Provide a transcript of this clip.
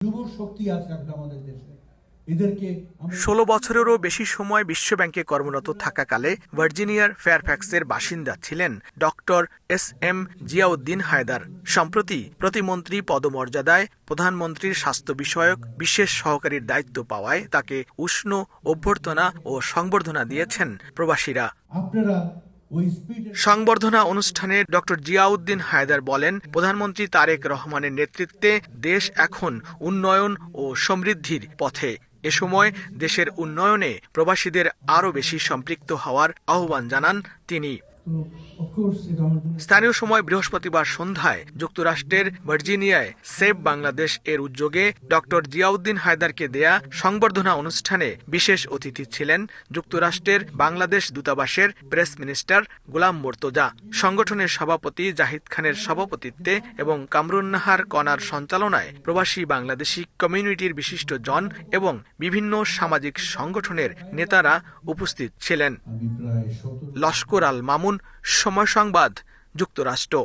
যুব শক্তি আছে একটা আমাদের দেশে, এদেরকে ১৬ বছরেরও বেশি সময় বিশ্বব্যাংকে কর্মরত থাকাকালে ভার্জিনিয়ার ফেয়ারফ্যাক্সের বাসিন্দা ছিলেন ডক্টর এস.এম. জিয়াউদ্দিন হায়দার। সম্প্রতি প্রতিমন্ত্রী পদমর্যাদায় প্রধানমন্ত্রীর স্বাস্থ্য বিষয়ক বিশেষ সহকারীর দায়িত্ব পাওয়ায় তাকে উষ্ণ অভ্যর্থনা ও সংবর্ধনা দিয়েছেন প্রবাসীরা। আপনারা ওই স্পিডে সংবর্ধনা অনুষ্ঠানে ডক্টর জিয়াউদ্দিন হায়দার বলেন, প্রধানমন্ত্রী তারেক রহমানের নেতৃত্বে দেশ এখন উন্নয়ন ও সমৃদ্ধির পথে। এ সময় দেশের উন্নয়নে প্রবাসীদের আরও বেশি সম্পৃক্ত হওয়ার আহ্বান জানান তিনি। স্থানীয় সময় বৃহস্পতিবার সন্ধ্যায় যুক্তরাষ্ট্রের ভার্জিনিয়ায় সেভ বাংলাদেশ এর উদ্যোগে ডক্টর জিয়াউদ্দিন হায়দারকে দেয়া সংবর্ধনা অনুষ্ঠানে বিশেষ অতিথি ছিলেন যুক্তরাষ্ট্রের বাংলাদেশ দূতাবাসের প্রেস মিনিস্টার গোলাম মোর্তজা। সংগঠনের সভাপতি জাহিদ খানের সভাপতিত্বে এবং কামরুন্নাহার কণার সঞ্চালনায় প্রবাসী বাংলাদেশি কমিউনিটির বিশিষ্ট জন এবং বিভিন্ন সামাজিক সংগঠনের নেতারা উপস্থিত ছিলেন। লস্কর আল মামুন, সময় সংবাদ, যুক্তরাষ্ট্র।